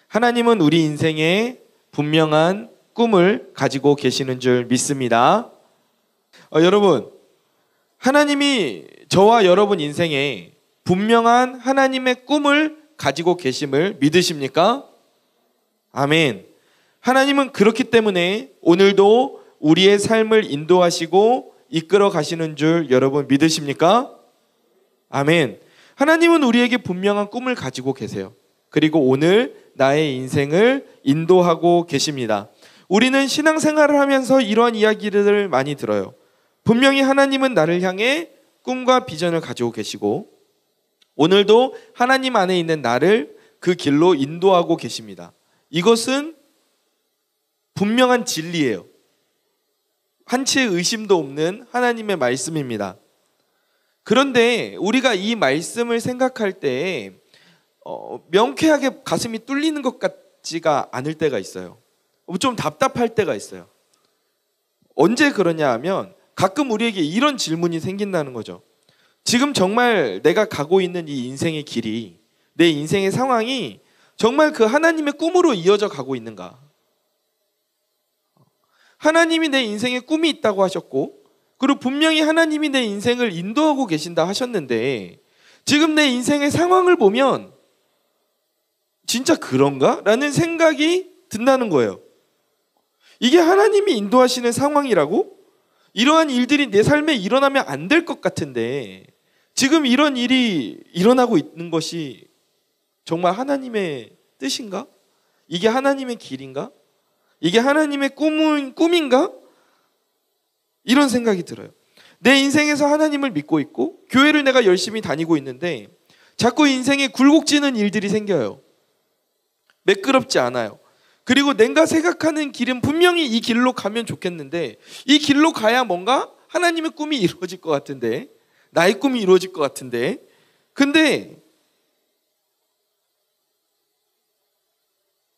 하나님은 우리 인생에 분명한 꿈을 가지고 계시는 줄 믿습니다. 여러분, 하나님이 저와 여러분 인생에 분명한 하나님의 꿈을 가지고 계심을 믿으십니까? 아멘. 하나님은 그렇기 때문에 오늘도 우리의 삶을 인도하시고 이끌어 가시는 줄 여러분 믿으십니까? 아멘. 하나님은 우리에게 분명한 꿈을 가지고 계세요. 그리고 오늘 나의 인생을 인도하고 계십니다. 우리는 신앙생활을 하면서 이러한 이야기들을 많이 들어요. 분명히 하나님은 나를 향해 꿈과 비전을 가지고 계시고 오늘도 하나님 안에 있는 나를 그 길로 인도하고 계십니다. 이것은 분명한 진리예요. 한치의 의심도 없는 하나님의 말씀입니다. 그런데 우리가 이 말씀을 생각할 때 명쾌하게 가슴이 뚫리는 것 같지가 않을 때가 있어요. 좀 답답할 때가 있어요. 언제 그러냐 하면 가끔 우리에게 이런 질문이 생긴다는 거죠. 지금 정말 내가 가고 있는 이 인생의 길이, 내 인생의 상황이 정말 그 하나님의 꿈으로 이어져 가고 있는가? 하나님이 내 인생에 꿈이 있다고 하셨고, 그리고 분명히 하나님이 내 인생을 인도하고 계신다 하셨는데 지금 내 인생의 상황을 보면 진짜 그런가? 라는 생각이 든다는 거예요. 이게 하나님이 인도하시는 상황이라고? 이러한 일들이 내 삶에 일어나면 안 될 것 같은데 지금 이런 일이 일어나고 있는 것이 정말 하나님의 뜻인가? 이게 하나님의 길인가? 이게 하나님의 꿈인가? 이런 생각이 들어요. 내 인생에서 하나님을 믿고 있고 교회를 내가 열심히 다니고 있는데 자꾸 인생에 굴곡지는 일들이 생겨요. 매끄럽지 않아요. 그리고 내가 생각하는 길은 분명히 이 길로 가면 좋겠는데 이 길로 가야 뭔가 하나님의 꿈이 이루어질 것 같은데, 나의 꿈이 이루어질 것 같은데, 근데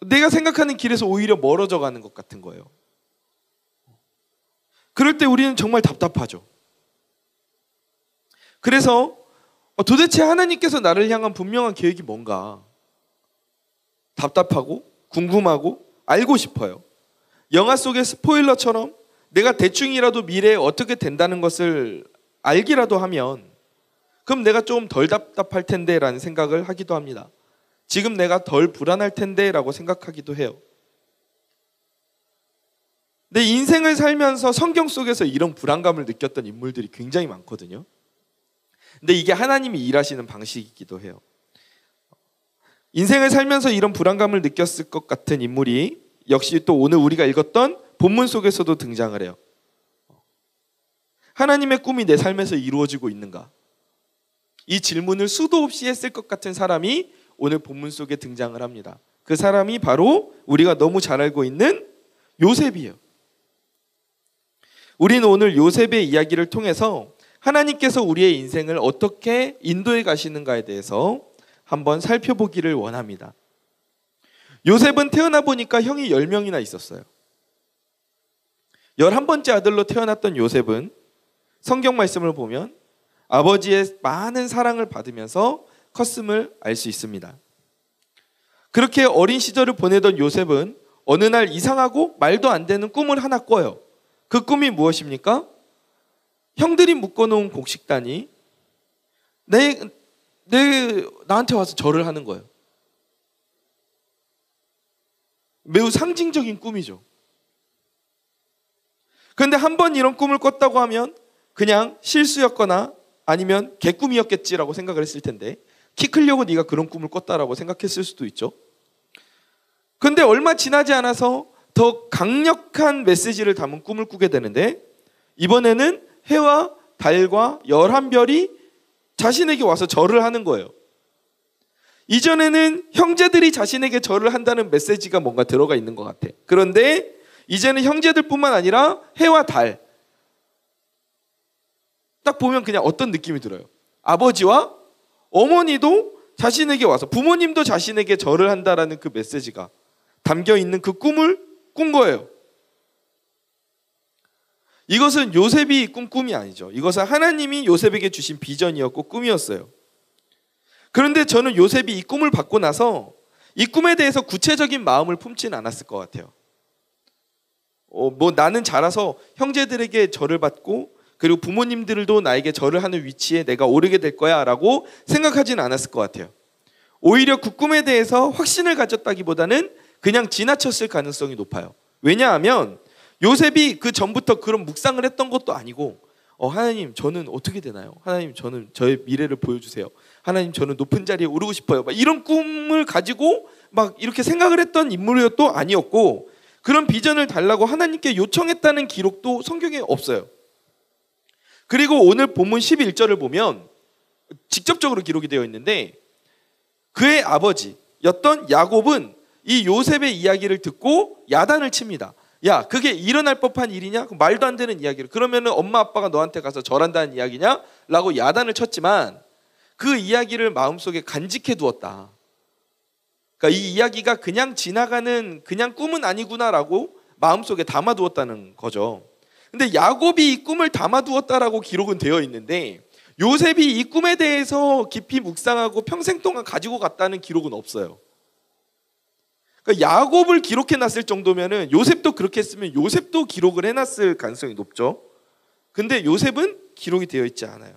내가 생각하는 길에서 오히려 멀어져 가는 것 같은 거예요. 그럴 때 우리는 정말 답답하죠. 그래서 도대체 하나님께서 나를 향한 분명한 계획이 뭔가 답답하고 궁금하고 알고 싶어요. 영화 속의 스포일러처럼 내가 대충이라도 미래에 어떻게 된다는 것을 알기라도 하면 그럼 내가 좀 덜 답답할 텐데 라는 생각을 하기도 합니다. 지금 내가 덜 불안할 텐데 라고 생각하기도 해요. 내 인생을 살면서 성경 속에서 이런 불안감을 느꼈던 인물들이 굉장히 많거든요. 근데 이게 하나님이 일하시는 방식이기도 해요. 인생을 살면서 이런 불안감을 느꼈을 것 같은 인물이 역시 또 오늘 우리가 읽었던 본문 속에서도 등장을 해요. 하나님의 꿈이 내 삶에서 이루어지고 있는가? 이 질문을 수도 없이 했을 것 같은 사람이 오늘 본문 속에 등장을 합니다. 그 사람이 바로 우리가 너무 잘 알고 있는 요셉이에요. 우리는 오늘 요셉의 이야기를 통해서 하나님께서 우리의 인생을 어떻게 인도해 가시는가에 대해서 한번 살펴보기를 원합니다. 요셉은 태어나 보니까 형이 10명이나 있었어요. 11번째 아들로 태어났던 요셉은 성경 말씀을 보면 아버지의 많은 사랑을 받으면서 컸음을 알 수 있습니다. 그렇게 어린 시절을 보내던 요셉은 어느 날 이상하고 말도 안 되는 꿈을 하나 꿔요. 그 꿈이 무엇입니까? 형들이 묶어놓은 곡식단이 나한테 와서 절을 하는 거예요. 매우 상징적인 꿈이죠. 그런데 한 번 이런 꿈을 꿨다고 하면 그냥 실수였거나 아니면 개꿈이었겠지라고 생각을 했을 텐데 키 크려고 네가 그런 꿈을 꿨다라고 생각했을 수도 있죠. 그런데 얼마 지나지 않아서 더 강력한 메시지를 담은 꿈을 꾸게 되는데 이번에는 해와 달과 11별이 자신에게 와서 절을 하는 거예요. 이전에는 형제들이 자신에게 절을 한다는 메시지가 뭔가 들어가 있는 것 같아. 그런데 이제는 형제들뿐만 아니라 해와 달, 딱 보면 그냥 어떤 느낌이 들어요? 아버지와 어머니도 자신에게 와서, 부모님도 자신에게 절을 한다라는 그 메시지가 담겨있는 그 꿈을 꾼 거예요. 이것은 요셉이 꾼 꿈이 아니죠. 이것은 하나님이 요셉에게 주신 비전이었고 꿈이었어요. 그런데 저는 요셉이 이 꿈을 받고 나서 이 꿈에 대해서 구체적인 마음을 품지는 않았을 것 같아요. 뭐 나는 자라서 형제들에게 절을 받고 그리고 부모님들도 나에게 절을 하는 위치에 내가 오르게 될 거야 라고 생각하지는 않았을 것 같아요. 오히려 그 꿈에 대해서 확신을 가졌다기보다는 그냥 지나쳤을 가능성이 높아요. 왜냐하면 요셉이 그 전부터 그런 묵상을 했던 것도 아니고 하나님 저는 어떻게 되나요? 하나님 저는 저의 미래를 보여주세요. 하나님 저는 높은 자리에 오르고 싶어요. 막 이런 꿈을 가지고 막 이렇게 생각을 했던 인물도 아니었고 그런 비전을 달라고 하나님께 요청했다는 기록도 성경에 없어요. 그리고 오늘 본문 11절을 보면 직접적으로 기록이 되어 있는데 그의 아버지였던 야곱은 이 요셉의 이야기를 듣고 야단을 칩니다. 야, 그게 일어날 법한 일이냐? 말도 안 되는 이야기를. 그러면은 엄마 아빠가 너한테 가서 절한다는 이야기냐? 라고 야단을 쳤지만 그 이야기를 마음속에 간직해 두었다. 그러니까 이 이야기가 그냥 지나가는 그냥 꿈은 아니구나라고 마음속에 담아두었다는 거죠. 근데 야곱이 이 꿈을 담아두었다라고 기록은 되어 있는데 요셉이 이 꿈에 대해서 깊이 묵상하고 평생 동안 가지고 갔다는 기록은 없어요. 그러니까 야곱을 기록해놨을 정도면은 요셉도 그렇게 했으면 요셉도 기록을 해놨을 가능성이 높죠. 근데 요셉은 기록이 되어 있지 않아요.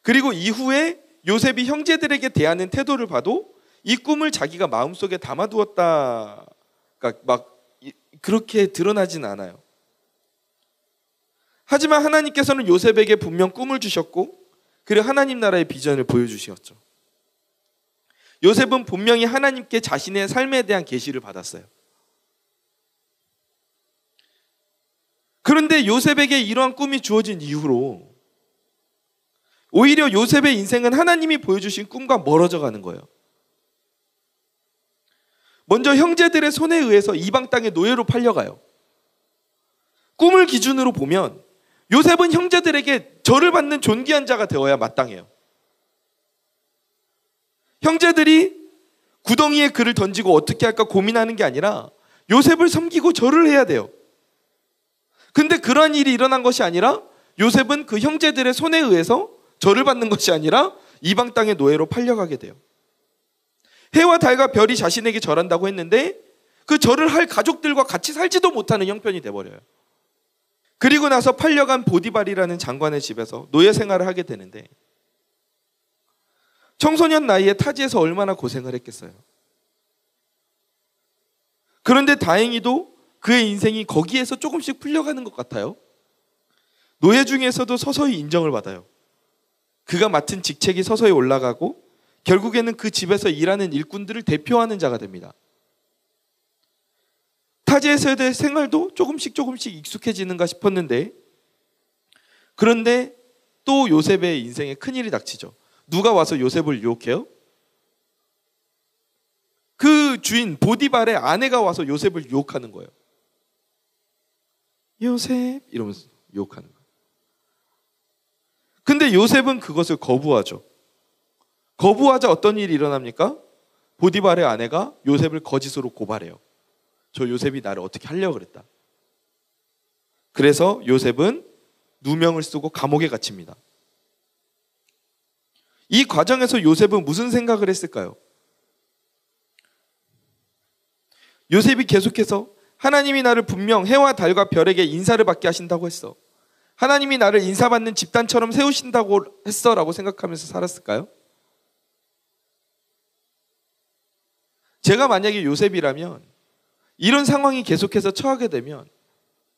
그리고 이후에 요셉이 형제들에게 대하는 태도를 봐도 이 꿈을 자기가 마음속에 담아두었다, 그러니까 막 그렇게 드러나진 않아요. 하지만 하나님께서는 요셉에게 분명 꿈을 주셨고 그리고 하나님 나라의 비전을 보여주셨죠. 요셉은 분명히 하나님께 자신의 삶에 대한 계시를 받았어요. 그런데 요셉에게 이러한 꿈이 주어진 이후로 오히려 요셉의 인생은 하나님이 보여주신 꿈과 멀어져 가는 거예요. 먼저 형제들의 손에 의해서 이방 땅의 노예로 팔려가요. 꿈을 기준으로 보면 요셉은 형제들에게 절을 받는 존귀한 자가 되어야 마땅해요. 형제들이 구덩이에 그를 던지고 어떻게 할까 고민하는 게 아니라 요셉을 섬기고 절을 해야 돼요. 근데 그러한 일이 일어난 것이 아니라 요셉은 그 형제들의 손에 의해서 절을 받는 것이 아니라 이방 땅의 노예로 팔려가게 돼요. 해와 달과 별이 자신에게 절한다고 했는데 그 절을 할 가족들과 같이 살지도 못하는 형편이 돼버려요. 그리고 나서 팔려간 보디발이라는 장관의 집에서 노예 생활을 하게 되는데 청소년 나이에 타지에서 얼마나 고생을 했겠어요. 그런데 다행히도 그의 인생이 거기에서 조금씩 풀려가는 것 같아요. 노예 중에서도 서서히 인정을 받아요. 그가 맡은 직책이 서서히 올라가고 결국에는 그 집에서 일하는 일꾼들을 대표하는 자가 됩니다. 타지에서의 생활도 조금씩 익숙해지는가 싶었는데 그런데 또 요셉의 인생에 큰일이 닥치죠. 누가 와서 요셉을 유혹해요? 그 주인 보디발의 아내가 와서 요셉을 유혹하는 거예요. 요셉 이러면서 유혹하는 거예요. 근데 요셉은 그것을 거부하죠. 거부하자 어떤 일이 일어납니까? 보디발의 아내가 요셉을 거짓으로 고발해요. 저 요셉이 나를 어떻게 하려고 그랬다. 그래서 요셉은 누명을 쓰고 감옥에 갇힙니다. 이 과정에서 요셉은 무슨 생각을 했을까요? 요셉이 계속해서 하나님이 나를 분명 해와 달과 별에게 인사를 받게 하신다고 했어. 하나님이 나를 인사받는 집단처럼 세우신다고 했어 라고 생각하면서 살았을까요? 제가 만약에 요셉이라면 이런 상황이 계속해서 처하게 되면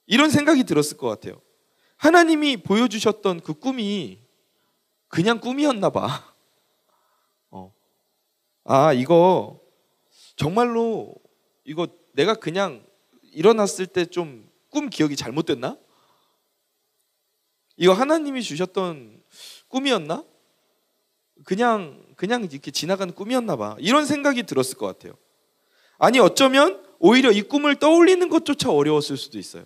이런 생각이 들었을 것 같아요. 하나님이 보여주셨던 그 꿈이 그냥 꿈이었나 봐. 이거 정말로 이거 내가 그냥 일어났을 때 좀 꿈 기억이 잘못됐나? 이거 하나님이 주셨던 꿈이었나? 그냥 이렇게 지나가는 꿈이었나 봐. 이런 생각이 들었을 것 같아요. 아니 어쩌면 오히려 이 꿈을 떠올리는 것조차 어려웠을 수도 있어요.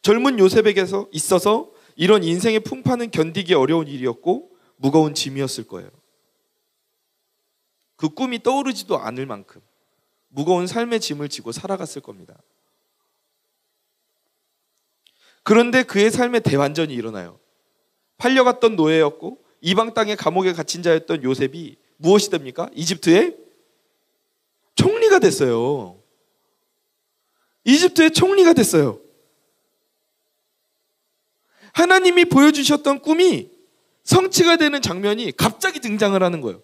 젊은 요셉에게서 있어서 이런 인생의 풍파는 견디기 어려운 일이었고 무거운 짐이었을 거예요. 그 꿈이 떠오르지도 않을 만큼 무거운 삶의 짐을 지고 살아갔을 겁니다. 그런데 그의 삶에 대반전이 일어나요. 팔려갔던 노예였고 이방 땅의 감옥에 갇힌 자였던 요셉이 무엇이 됩니까? 이집트의 총리가 됐어요. 이집트의 총리가 됐어요. 하나님이 보여주셨던 꿈이 성취가 되는 장면이 갑자기 등장을 하는 거예요.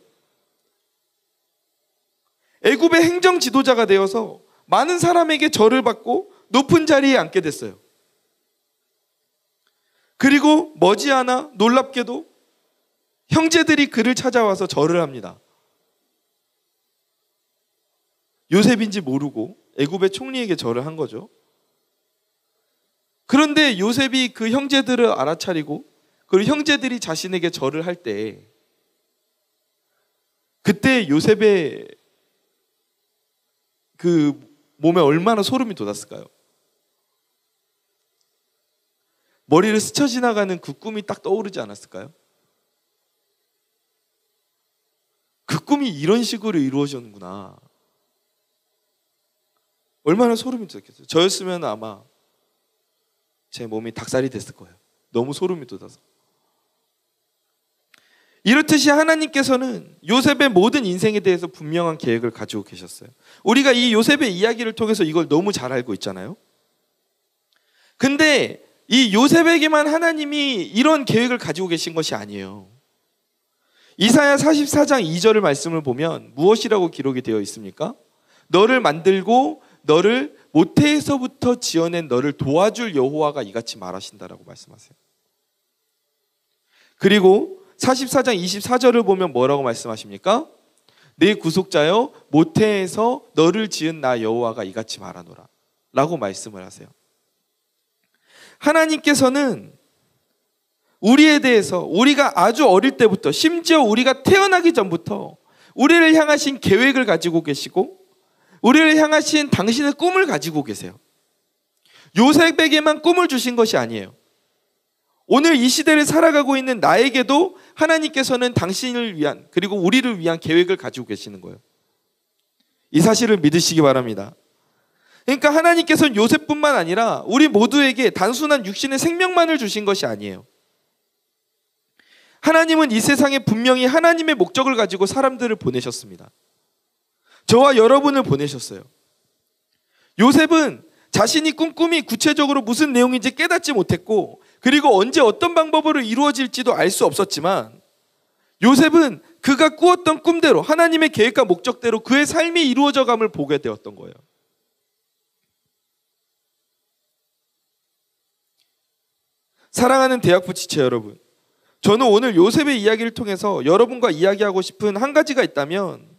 애굽의 행정 지도자가 되어서 많은 사람에게 절을 받고 높은 자리에 앉게 됐어요. 그리고 머지않아 놀랍게도 형제들이 그를 찾아와서 절을 합니다. 요셉인지 모르고 애굽의 총리에게 절을 한 거죠. 그런데 요셉이 그 형제들을 알아차리고 그리고 형제들이 자신에게 절을 할 때 그때 요셉의 그 몸에 얼마나 소름이 돋았을까요? 머리를 스쳐 지나가는 그 꿈이 딱 떠오르지 않았을까요? 그 꿈이 이런 식으로 이루어졌구나. 얼마나 소름이 돋겠어요. 저였으면 아마 제 몸이 닭살이 됐을 거예요. 너무 소름이 돋아서. 이렇듯이 하나님께서는 요셉의 모든 인생에 대해서 분명한 계획을 가지고 계셨어요. 우리가 이 요셉의 이야기를 통해서 이걸 너무 잘 알고 있잖아요. 근데 이 요셉에게만 하나님이 이런 계획을 가지고 계신 것이 아니에요. 이사야 44장 2절의 말씀을 보면 무엇이라고 기록이 되어 있습니까? 너를 만들고 너를 모태에서부터 지어낸 너를 도와줄 여호와가 이같이 말하신다라고 말씀하세요. 그리고 44장 24절을 보면 뭐라고 말씀하십니까? 내 구속자여 모태에서 너를 지은 나 여호와가 이같이 말하노라 라고 말씀을 하세요. 하나님께서는 우리에 대해서 우리가 아주 어릴 때부터 심지어 우리가 태어나기 전부터 우리를 향하신 계획을 가지고 계시고 우리를 향하신 당신의 꿈을 가지고 계세요. 요셉에게만 꿈을 주신 것이 아니에요. 오늘 이 시대를 살아가고 있는 나에게도 하나님께서는 당신을 위한 그리고 우리를 위한 계획을 가지고 계시는 거예요. 이 사실을 믿으시기 바랍니다. 그러니까 하나님께서는 요셉뿐만 아니라 우리 모두에게 단순한 육신의 생명만을 주신 것이 아니에요. 하나님은 이 세상에 분명히 하나님의 목적을 가지고 사람들을 보내셨습니다. 저와 여러분을 보내셨어요. 요셉은 자신이 꾼 꿈이 구체적으로 무슨 내용인지 깨닫지 못했고 그리고 언제 어떤 방법으로 이루어질지도 알 수 없었지만 요셉은 그가 꾸었던 꿈대로 하나님의 계획과 목적대로 그의 삶이 이루어져감을 보게 되었던 거예요. 사랑하는 대학부 지체 여러분, 저는 오늘 요셉의 이야기를 통해서 여러분과 이야기하고 싶은 한 가지가 있다면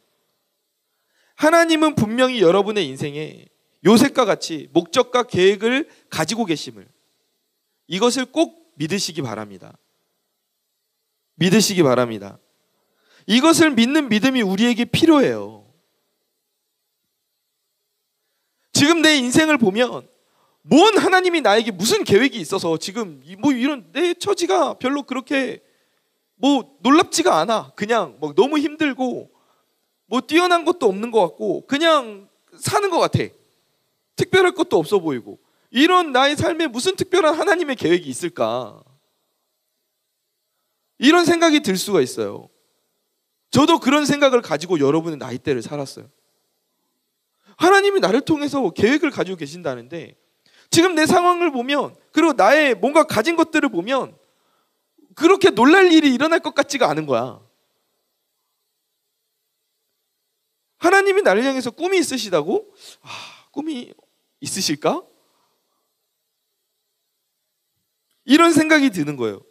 하나님은 분명히 여러분의 인생에 요셉과 같이 목적과 계획을 가지고 계심을 이것을 꼭 믿으시기 바랍니다. 믿으시기 바랍니다. 이것을 믿는 믿음이 우리에게 필요해요. 지금 내 인생을 보면 뭔 하나님이 나에게 무슨 계획이 있어서 지금 뭐 이런 내 처지가 별로 그렇게 뭐 놀랍지가 않아. 그냥 뭐 너무 힘들고 뭐 뛰어난 것도 없는 것 같고 그냥 사는 것 같아. 특별할 것도 없어 보이고 이런 나의 삶에 무슨 특별한 하나님의 계획이 있을까? 이런 생각이 들 수가 있어요. 저도 그런 생각을 가지고 여러분의 나이대를 살았어요. 하나님이 나를 통해서 계획을 가지고 계신다는데 지금 내 상황을 보면 그리고 나의 뭔가 가진 것들을 보면 그렇게 놀랄 일이 일어날 것 같지가 않은 거야. 하나님이 나를 향해서 꿈이 있으시다고? 꿈이 있으실까? 이런 생각이 드는 거예요.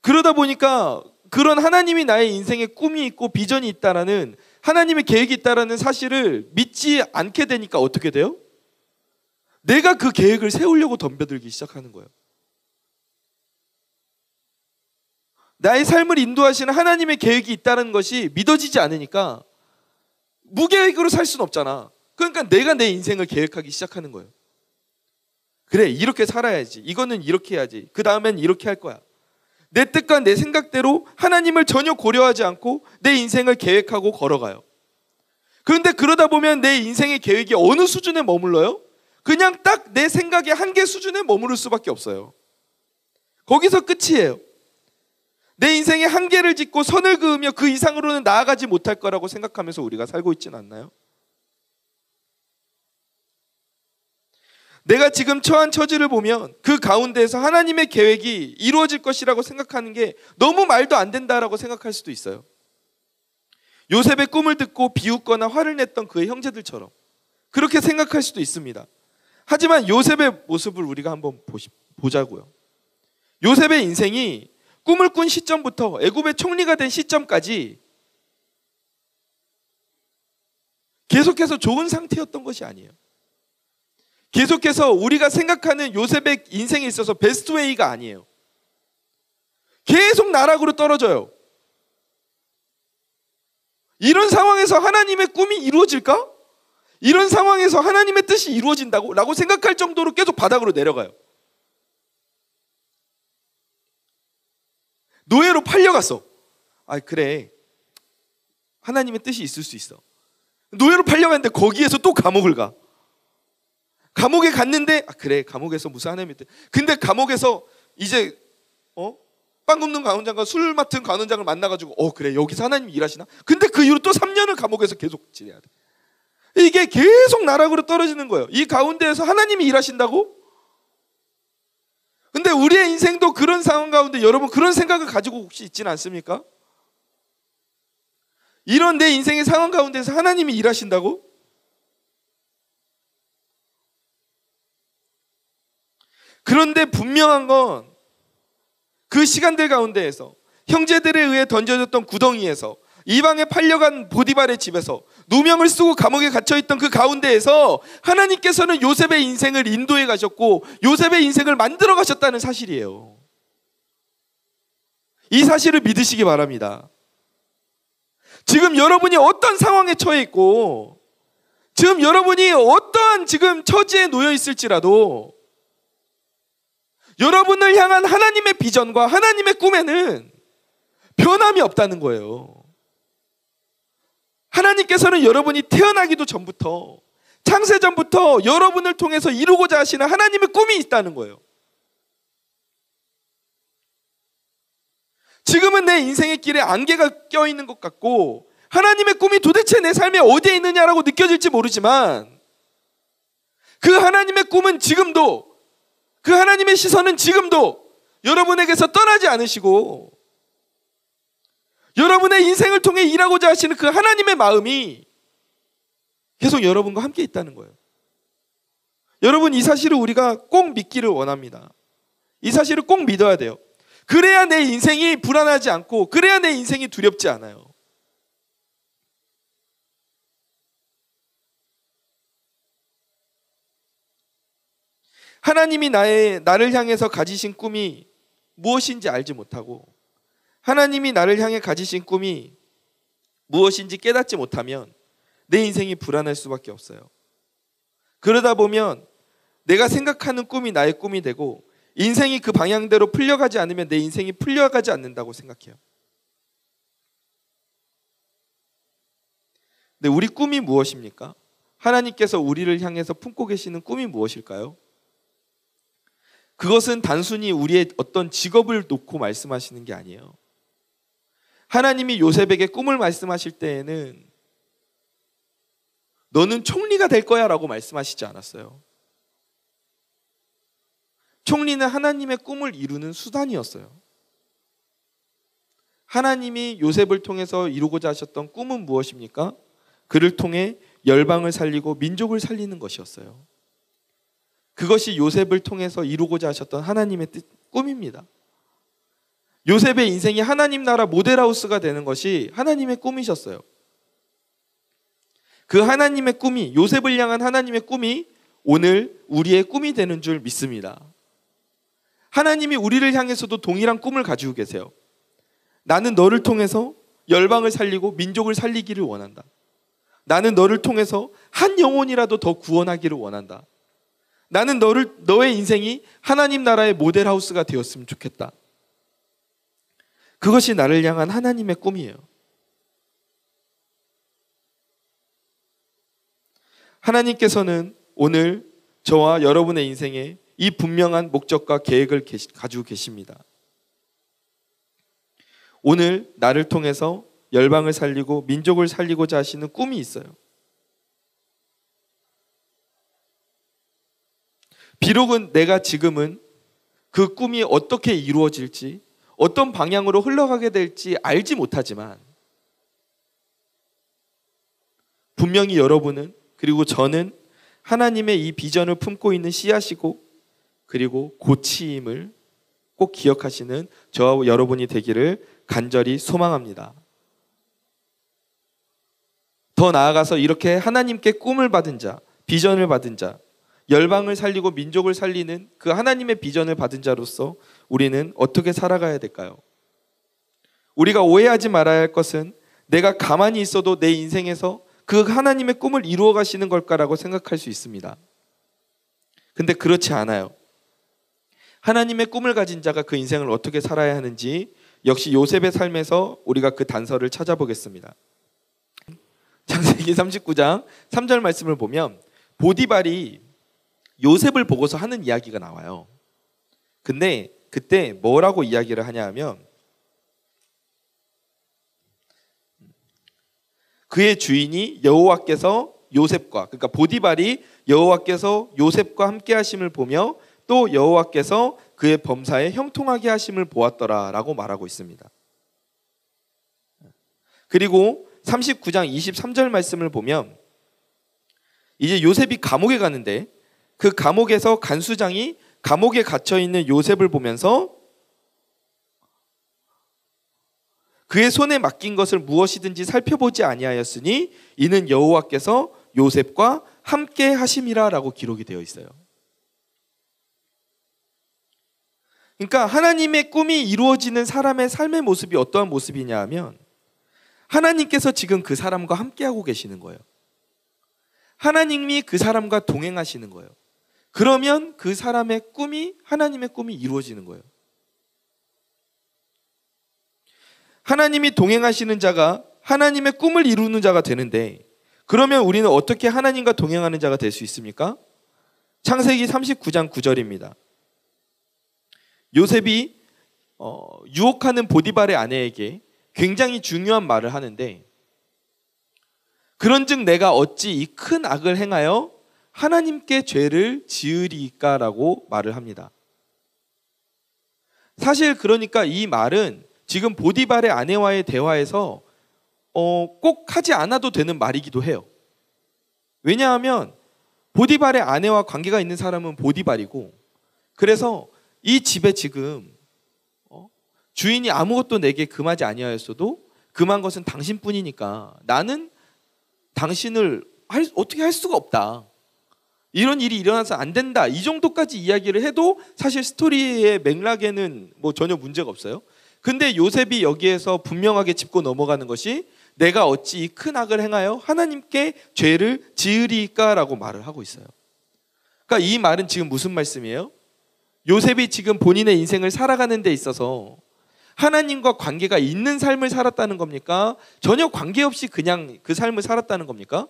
그러다 보니까 그런 하나님이 나의 인생에 꿈이 있고 비전이 있다라는 하나님의 계획이 있다라는 사실을 믿지 않게 되니까 어떻게 돼요? 내가 그 계획을 세우려고 덤벼들기 시작하는 거예요. 나의 삶을 인도하시는 하나님의 계획이 있다는 것이 믿어지지 않으니까 무계획으로 살 수는 없잖아. 그러니까 내가 내 인생을 계획하기 시작하는 거예요. 그래, 이렇게 살아야지. 이거는 이렇게 해야지. 그 다음엔 이렇게 할 거야. 내 뜻과 내 생각대로 하나님을 전혀 고려하지 않고 내 인생을 계획하고 걸어가요. 그런데 그러다 보면 내 인생의 계획이 어느 수준에 머물러요? 그냥 딱 내 생각의 한계 수준에 머무를 수밖에 없어요. 거기서 끝이에요. 내 인생에 한계를 짓고 선을 그으며 그 이상으로는 나아가지 못할 거라고 생각하면서 우리가 살고 있지는 않나요? 내가 지금 처한 처지를 보면 그 가운데에서 하나님의 계획이 이루어질 것이라고 생각하는 게 너무 말도 안 된다라고 생각할 수도 있어요. 요셉의 꿈을 듣고 비웃거나 화를 냈던 그의 형제들처럼 그렇게 생각할 수도 있습니다. 하지만 요셉의 모습을 우리가 한번 보자고요. 요셉의 인생이 꿈을 꾼 시점부터 애굽의 총리가 된 시점까지 계속해서 좋은 상태였던 것이 아니에요. 계속해서 우리가 생각하는 요셉의 인생에 있어서 베스트 웨이가 아니에요. 계속 나락으로 떨어져요. 이런 상황에서 하나님의 꿈이 이루어질까? 이런 상황에서 하나님의 뜻이 이루어진다고? 라고 생각할 정도로 계속 바닥으로 내려가요. 노예로 팔려갔어. 아, 그래. 하나님의 뜻이 있을 수 있어. 노예로 팔려갔는데 거기에서 또 감옥을 가. 감옥에 갔는데 그래, 감옥에서 무슨 하나님의 뜻. 근데 감옥에서 이제 빵 굽는 간원장과 술 맡은 간원장을 만나가지고 그래, 여기서 하나님이 일하시나? 근데 그 이후로 또 3년을 감옥에서 계속 지내야 돼. 이게 계속 나락으로 떨어지는 거예요. 이 가운데에서 하나님이 일하신다고? 근데 우리의 인생도 그런 상황 가운데 여러분 그런 생각을 가지고 혹시 있지는 않습니까? 이런 내 인생의 상황 가운데서 하나님이 일하신다고? 그런데 분명한 건 그 시간들 가운데에서 형제들에 의해 던져졌던 구덩이에서 이방에 팔려간 보디발의 집에서 누명을 쓰고 감옥에 갇혀있던 그 가운데에서 하나님께서는 요셉의 인생을 인도해 가셨고 요셉의 인생을 만들어 가셨다는 사실이에요. 이 사실을 믿으시기 바랍니다. 지금 여러분이 어떤 상황에 처해 있고 지금 여러분이 어떠한 지금 처지에 놓여 있을지라도 여러분을 향한 하나님의 비전과 하나님의 꿈에는 변함이 없다는 거예요. 하나님께서는 여러분이 태어나기도 전부터 창세전부터 여러분을 통해서 이루고자 하시는 하나님의 꿈이 있다는 거예요. 지금은 내 인생의 길에 안개가 껴있는 것 같고 하나님의 꿈이 도대체 내 삶에 어디에 있느냐라고 느껴질지 모르지만 그 하나님의 꿈은 지금도, 그 하나님의 시선은 지금도 여러분에게서 떠나지 않으시고 여러분의 인생을 통해 일하고자 하시는 그 하나님의 마음이 계속 여러분과 함께 있다는 거예요. 여러분, 이 사실을 우리가 꼭 믿기를 원합니다. 이 사실을 꼭 믿어야 돼요. 그래야 내 인생이 불안하지 않고 그래야 내 인생이 두렵지 않아요. 하나님이 나를 향해서 가지신 꿈이 무엇인지 알지 못하고 하나님이 나를 향해 가지신 꿈이 무엇인지 깨닫지 못하면 내 인생이 불안할 수밖에 없어요. 그러다 보면 내가 생각하는 꿈이 나의 꿈이 되고 인생이 그 방향대로 풀려가지 않으면 내 인생이 풀려가지 않는다고 생각해요. 근데 우리 꿈이 무엇입니까? 하나님께서 우리를 향해서 품고 계시는 꿈이 무엇일까요? 그것은 단순히 우리의 어떤 직업을 놓고 말씀하시는 게 아니에요. 하나님이 요셉에게 꿈을 말씀하실 때에는 너는 총리가 될 거야 라고 말씀하시지 않았어요. 총리는 하나님의 꿈을 이루는 수단이었어요. 하나님이 요셉을 통해서 이루고자 하셨던 꿈은 무엇입니까? 그를 통해 열방을 살리고 민족을 살리는 것이었어요. 그것이 요셉을 통해서 이루고자 하셨던 하나님의 꿈입니다. 요셉의 인생이 하나님 나라 모델하우스가 되는 것이 하나님의 꿈이셨어요. 그 하나님의 꿈이, 요셉을 향한 하나님의 꿈이 오늘 우리의 꿈이 되는 줄 믿습니다. 하나님이 우리를 향해서도 동일한 꿈을 가지고 계세요. 나는 너를 통해서 열방을 살리고 민족을 살리기를 원한다. 나는 너를 통해서 한 영혼이라도 더 구원하기를 원한다. 나는 너의 인생이 하나님 나라의 모델하우스가 되었으면 좋겠다. 그것이 나를 향한 하나님의 꿈이에요. 하나님께서는 오늘 저와 여러분의 인생에 이 분명한 목적과 계획을 가지고 계십니다. 오늘 나를 통해서 열방을 살리고 민족을 살리고자 하시는 꿈이 있어요. 비록은 내가 지금은 그 꿈이 어떻게 이루어질지, 어떤 방향으로 흘러가게 될지 알지 못하지만 분명히 여러분은, 그리고 저는 하나님의 이 비전을 품고 있는 씨앗이고, 그리고 고치임을 꼭 기억하시는 저와 여러분이 되기를 간절히 소망합니다. 더 나아가서 이렇게 하나님께 꿈을 받은 자, 비전을 받은 자, 열방을 살리고 민족을 살리는 그 하나님의 비전을 받은 자로서 우리는 어떻게 살아가야 될까요? 우리가 오해하지 말아야 할 것은 내가 가만히 있어도 내 인생에서 그 하나님의 꿈을 이루어 가시는 걸까라고 생각할 수 있습니다. 근데 그렇지 않아요. 하나님의 꿈을 가진 자가 그 인생을 어떻게 살아야 하는지 역시 요셉의 삶에서 우리가 그 단서를 찾아보겠습니다. 창세기 39장 3절 말씀을 보면 보디발이 요셉을 보고서 하는 이야기가 나와요. 근데 그때 뭐라고 이야기를 하냐 하면 그의 주인이 여호와께서 요셉과, 그러니까 보디발이 여호와께서 요셉과 함께 하심을 보며 또 여호와께서 그의 범사에 형통하게 하심을 보았더라 라고 말하고 있습니다. 그리고 39장 23절 말씀을 보면 이제 요셉이 감옥에 가는데 그 감옥에서 간수장이 감옥에 갇혀있는 요셉을 보면서 그의 손에 맡긴 것을 무엇이든지 살펴보지 아니하였으니 이는 여호와께서 요셉과 함께 하심이라 라고 기록이 되어 있어요. 그러니까 하나님의 꿈이 이루어지는 사람의 삶의 모습이 어떠한 모습이냐 하면 하나님께서 지금 그 사람과 함께하고 계시는 거예요. 하나님이 그 사람과 동행하시는 거예요. 그러면 그 사람의 꿈이, 하나님의 꿈이 이루어지는 거예요. 하나님이 동행하시는 자가 하나님의 꿈을 이루는 자가 되는데, 그러면 우리는 어떻게 하나님과 동행하는 자가 될 수 있습니까? 창세기 39장 9절입니다. 요셉이 유혹하는 보디발의 아내에게 굉장히 중요한 말을 하는데, 그런즉 내가 어찌 이 큰 악을 행하여 하나님께 죄를 지으리까라고 말을 합니다. 사실 그러니까 이 말은 지금 보디발의 아내와의 대화에서 꼭 하지 않아도 되는 말이기도 해요. 왜냐하면 보디발의 아내와 관계가 있는 사람은 보디발이고, 그래서 이 집에 지금 주인이 아무것도 내게 금하지 아니하였어도 금한 것은 당신뿐이니까 나는 당신을 어떻게 할 수가 없다. 이런 일이 일어나서 안 된다. 이 정도까지 이야기를 해도 사실 스토리의 맥락에는 뭐 전혀 문제가 없어요. 근데 요셉이 여기에서 분명하게 짚고 넘어가는 것이 내가 어찌 이 큰 악을 행하여 하나님께 죄를 지으리까라고 말을 하고 있어요. 그러니까 이 말은 지금 무슨 말씀이에요? 요셉이 지금 본인의 인생을 살아가는 데 있어서 하나님과 관계가 있는 삶을 살았다는 겁니까? 전혀 관계없이 그냥 그 삶을 살았다는 겁니까?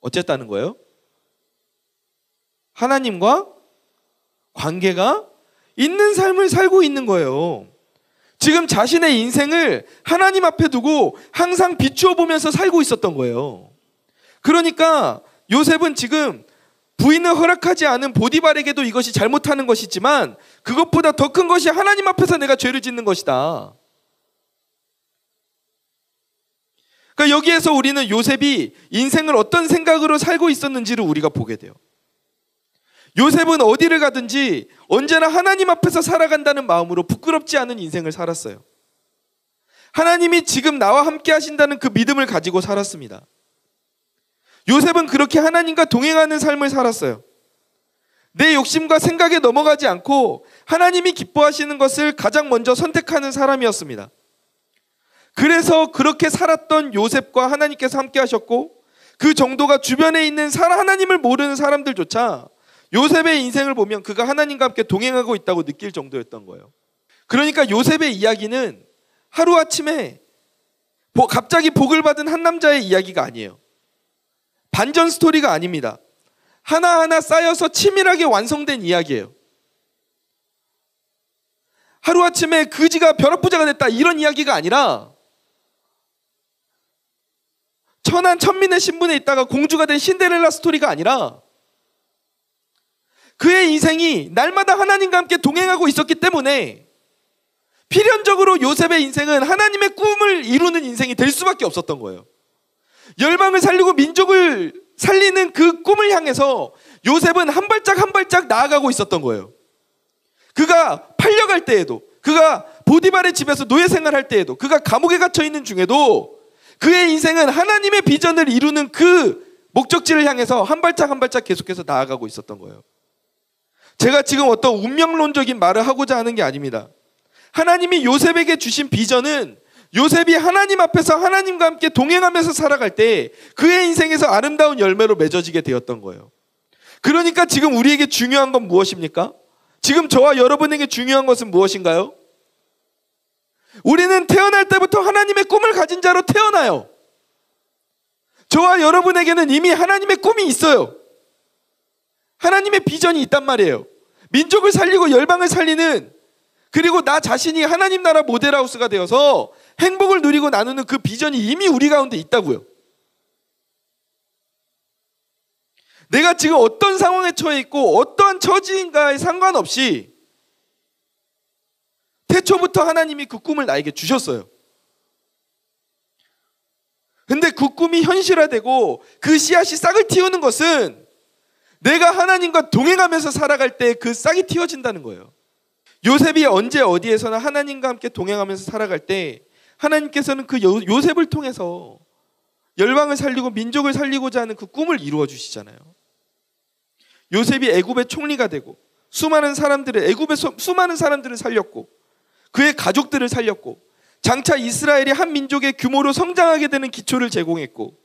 어쨌다는 거예요? 하나님과 관계가 있는 삶을 살고 있는 거예요. 지금 자신의 인생을 하나님 앞에 두고 항상 비추어 보면서 살고 있었던 거예요. 그러니까 요셉은 지금 부인을 허락하지 않은 보디발에게도 이것이 잘못하는 것이지만 그것보다 더 큰 것이 하나님 앞에서 내가 죄를 짓는 것이다. 그러니까 여기에서 우리는 요셉이 인생을 어떤 생각으로 살고 있었는지를 우리가 보게 돼요. 요셉은 어디를 가든지 언제나 하나님 앞에서 살아간다는 마음으로 부끄럽지 않은 인생을 살았어요. 하나님이 지금 나와 함께 하신다는 그 믿음을 가지고 살았습니다. 요셉은 그렇게 하나님과 동행하는 삶을 살았어요. 내 욕심과 생각에 넘어가지 않고 하나님이 기뻐하시는 것을 가장 먼저 선택하는 사람이었습니다. 그래서 그렇게 살았던 요셉과 하나님께서 함께 하셨고, 그 정도가 주변에 있는 하나님을 모르는 사람들조차 요셉의 인생을 보면 그가 하나님과 함께 동행하고 있다고 느낄 정도였던 거예요. 그러니까 요셉의 이야기는 하루아침에 갑자기 복을 받은 한 남자의 이야기가 아니에요. 반전 스토리가 아닙니다. 하나하나 쌓여서 치밀하게 완성된 이야기예요. 하루아침에 그지가 벼락부자가 됐다 이런 이야기가 아니라 천한 천민의 신분에 있다가 공주가 된 신데렐라 스토리가 아니라 그의 인생이 날마다 하나님과 함께 동행하고 있었기 때문에 필연적으로 요셉의 인생은 하나님의 꿈을 이루는 인생이 될 수밖에 없었던 거예요. 열방을 살리고 민족을 살리는 그 꿈을 향해서 요셉은 한 발짝 한 발짝 나아가고 있었던 거예요. 그가 팔려갈 때에도, 그가 보디발의 집에서 노예 생활할 때에도, 그가 감옥에 갇혀 있는 중에도 그의 인생은 하나님의 비전을 이루는 그 목적지를 향해서 한 발짝 한 발짝 계속해서 나아가고 있었던 거예요. 제가 지금 어떤 운명론적인 말을 하고자 하는 게 아닙니다. 하나님이 요셉에게 주신 비전은 요셉이 하나님 앞에서 하나님과 함께 동행하면서 살아갈 때 그의 인생에서 아름다운 열매로 맺어지게 되었던 거예요. 그러니까 지금 우리에게 중요한 건 무엇입니까? 지금 저와 여러분에게 중요한 것은 무엇인가요? 우리는 태어날 때부터 하나님의 꿈을 가진 자로 태어나요. 저와 여러분에게는 이미 하나님의 꿈이 있어요. 하나님의 비전이 있단 말이에요. 민족을 살리고 열방을 살리는, 그리고 나 자신이 하나님 나라 모델하우스가 되어서 행복을 누리고 나누는 그 비전이 이미 우리 가운데 있다고요. 내가 지금 어떤 상황에 처해 있고 어떠한 처지인가에 상관없이 태초부터 하나님이 그 꿈을 나에게 주셨어요. 근데 그 꿈이 현실화되고 그 씨앗이 싹을 틔우는 것은 내가 하나님과 동행하면서 살아갈 때 그 싹이 틔워진다는 거예요. 요셉이 언제 어디에서나 하나님과 함께 동행하면서 살아갈 때 하나님께서는 그 요셉을 통해서 열방을 살리고 민족을 살리고자 하는 그 꿈을 이루어 주시잖아요. 요셉이 애굽의 총리가 되고 애굽의 수많은 사람들을 살렸고 그의 가족들을 살렸고 장차 이스라엘이 한 민족의 규모로 성장하게 되는 기초를 제공했고,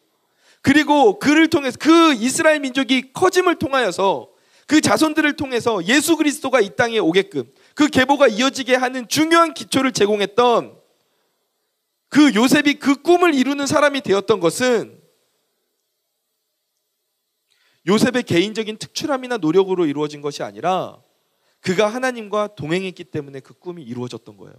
그리고 그를 통해서 그 이스라엘 민족이 커짐을 통하여서 그 자손들을 통해서 예수 그리스도가 이 땅에 오게끔 그 계보가 이어지게 하는 중요한 기초를 제공했던 그 요셉이 그 꿈을 이루는 사람이 되었던 것은 요셉의 개인적인 특출함이나 노력으로 이루어진 것이 아니라 그가 하나님과 동행했기 때문에 그 꿈이 이루어졌던 거예요.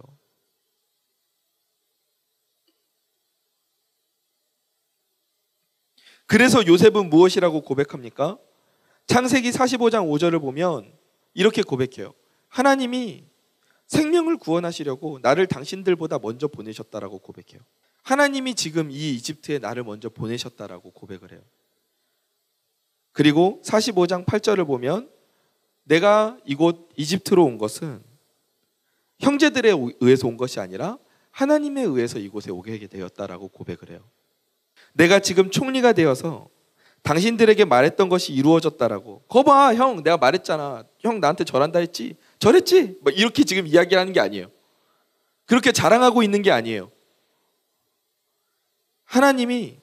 그래서 요셉은 무엇이라고 고백합니까? 창세기 45장 5절을 보면 이렇게 고백해요. 하나님이 생명을 구원하시려고 나를 당신들보다 먼저 보내셨다라고 고백해요. 하나님이 지금 이 이집트에 나를 먼저 보내셨다라고 고백을 해요. 그리고 45장 8절을 보면 내가 이곳 이집트로 온 것은 형제들에 의해서 온 것이 아니라 하나님에 의해서 이곳에 오게 되었다라고 고백을 해요. 내가 지금 총리가 되어서 당신들에게 말했던 것이 이루어졌다라고. 거봐 형, 내가 말했잖아. 형 나한테 절한다 했지? 절했지? 뭐 이렇게 지금 이야기하는 게 아니에요. 그렇게 자랑하고 있는 게 아니에요. 하나님이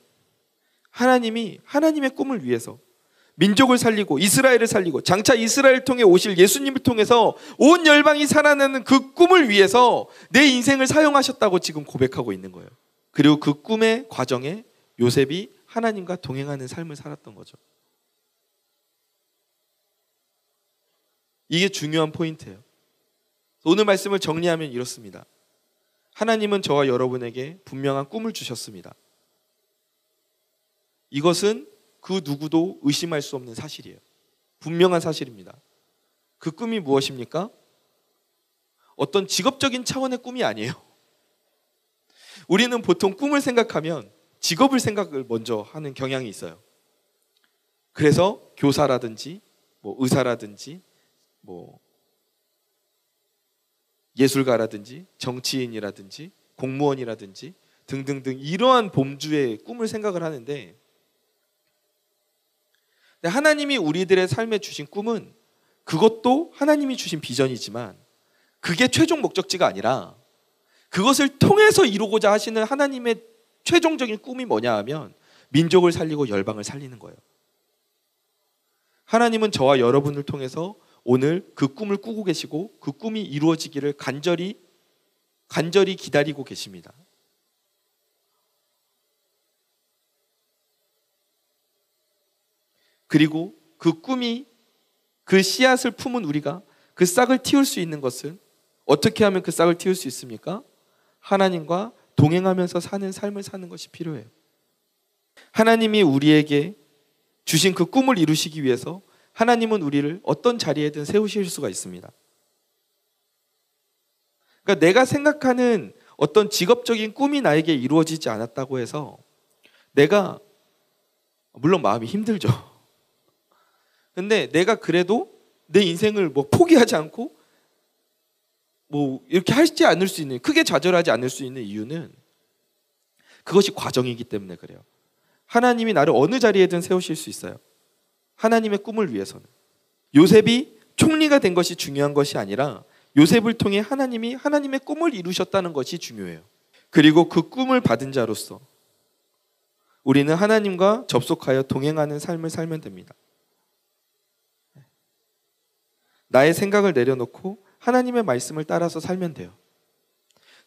하나님의 꿈을 위해서 민족을 살리고 이스라엘을 살리고 장차 이스라엘을 통해 오실 예수님을 통해서 온 열방이 살아나는 그 꿈을 위해서 내 인생을 사용하셨다고 지금 고백하고 있는 거예요. 그리고 그 꿈의 과정에 요셉이 하나님과 동행하는 삶을 살았던 거죠. 이게 중요한 포인트예요. 오늘 말씀을 정리하면 이렇습니다. 하나님은 저와 여러분에게 분명한 꿈을 주셨습니다. 이것은 그 누구도 의심할 수 없는 사실이에요. 분명한 사실입니다. 그 꿈이 무엇입니까? 어떤 직업적인 차원의 꿈이 아니에요. 우리는 보통 꿈을 생각하면 직업을 생각을 먼저 하는 경향이 있어요. 그래서 교사라든지 의사라든지 예술가라든지 정치인이라든지 공무원이라든지 등등등 이러한 범주의 꿈을 생각을 하는데, 하나님이 우리들의 삶에 주신 꿈은 그것도 하나님이 주신 비전이지만 그게 최종 목적지가 아니라 그것을 통해서 이루고자 하시는 하나님의 최종적인 꿈이 뭐냐 하면 민족을 살리고 열방을 살리는 거예요. 하나님은 저와 여러분을 통해서 오늘 그 꿈을 꾸고 계시고 그 꿈이 이루어지기를 간절히 기다리고 계십니다. 그리고 그 꿈이, 그 씨앗을 품은 우리가 그 싹을 틔울 수 있는 것은 어떻게 하면 그 싹을 틔울 수 있습니까? 하나님과 동행하면서 사는 삶을 사는 것이 필요해요. 하나님이 우리에게 주신 그 꿈을 이루시기 위해서 하나님은 우리를 어떤 자리에든 세우실 수가 있습니다. 그러니까 내가 생각하는 어떤 직업적인 꿈이 나에게 이루어지지 않았다고 해서 내가, 물론 마음이 힘들죠. 근데 내가 그래도 내 인생을 포기하지 않고 이렇게 하지 않을 수 있는, 크게 좌절하지 않을 수 있는 이유는 그것이 과정이기 때문에 그래요. 하나님이 나를 어느 자리에든 세우실 수 있어요. 하나님의 꿈을 위해서는. 요셉이 총리가 된 것이 중요한 것이 아니라 요셉을 통해 하나님이 하나님의 꿈을 이루셨다는 것이 중요해요. 그리고 그 꿈을 받은 자로서 우리는 하나님과 접속하여 동행하는 삶을 살면 됩니다. 나의 생각을 내려놓고 하나님의 말씀을 따라서 살면 돼요.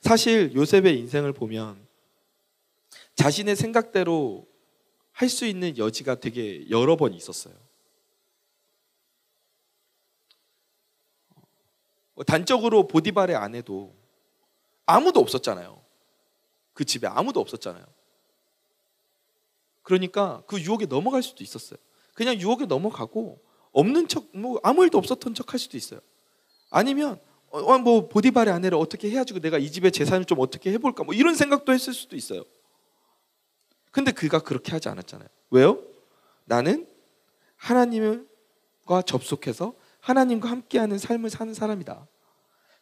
사실 요셉의 인생을 보면 자신의 생각대로 할 수 있는 여지가 되게 여러 번 있었어요. 단적으로 보디발의 아내도 아무도 없었잖아요. 그 집에 아무도 없었잖아요. 그러니까 그 유혹에 넘어갈 수도 있었어요. 그냥 유혹에 넘어가고 없는 척, 아무 일도 없었던 척 할 수도 있어요. 아니면 보디발의 아내를 어떻게 해가지고 내가 이 집의 재산을 좀 어떻게 해볼까, 이런 생각도 했을 수도 있어요. 근데 그가 그렇게 하지 않았잖아요. 왜요? 나는 하나님과 접속해서 하나님과 함께하는 삶을 사는 사람이다.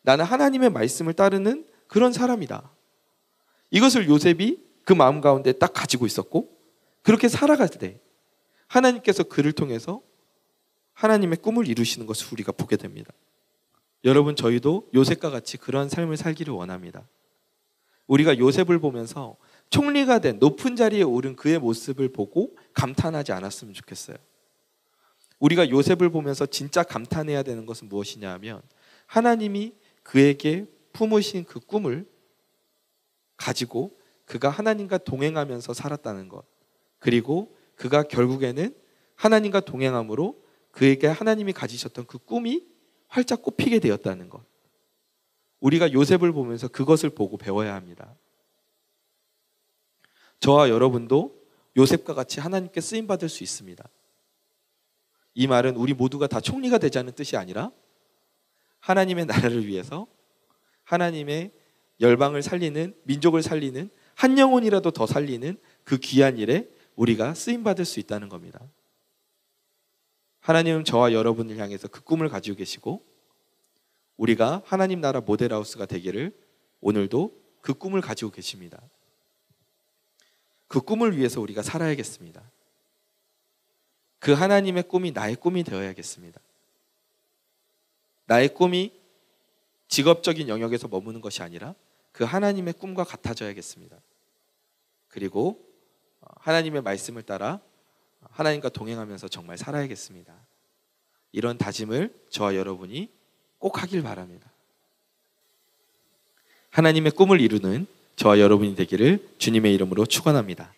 나는 하나님의 말씀을 따르는 그런 사람이다. 이것을 요셉이 그 마음 가운데 딱 가지고 있었고, 그렇게 살아갈 때 하나님께서 그를 통해서 하나님의 꿈을 이루시는 것을 우리가 보게 됩니다. 여러분, 저희도 요셉과 같이 그런 삶을 살기를 원합니다. 우리가 요셉을 보면서 총리가 된 높은 자리에 오른 그의 모습을 보고 감탄하지 않았으면 좋겠어요. 우리가 요셉을 보면서 진짜 감탄해야 되는 것은 무엇이냐 하면 하나님이 그에게 품으신 그 꿈을 가지고 그가 하나님과 동행하면서 살았다는 것, 그리고 그가 결국에는 하나님과 동행함으로 그에게 하나님이 가지셨던 그 꿈이 활짝 꽃피게 되었다는 것, 우리가 요셉을 보면서 그것을 보고 배워야 합니다. 저와 여러분도 요셉과 같이 하나님께 쓰임받을 수 있습니다. 이 말은 우리 모두가 다 총리가 되자는 뜻이 아니라 하나님의 나라를 위해서 하나님의 열방을 살리는, 민족을 살리는, 한 영혼이라도 더 살리는 그 귀한 일에 우리가 쓰임받을 수 있다는 겁니다. 하나님은 저와 여러분을 향해서 그 꿈을 가지고 계시고 우리가 하나님 나라 모델하우스가 되기를 오늘도 그 꿈을 가지고 계십니다. 그 꿈을 위해서 우리가 살아야겠습니다. 그 하나님의 꿈이 나의 꿈이 되어야겠습니다. 나의 꿈이 직업적인 영역에서 머무는 것이 아니라 그 하나님의 꿈과 같아져야겠습니다. 그리고 하나님의 말씀을 따라 하나님과 동행하면서 정말 살아야겠습니다. 이런 다짐을 저와 여러분이 꼭 하길 바랍니다. 하나님의 꿈을 이루는 저와 여러분이 되기를 주님의 이름으로 축원합니다.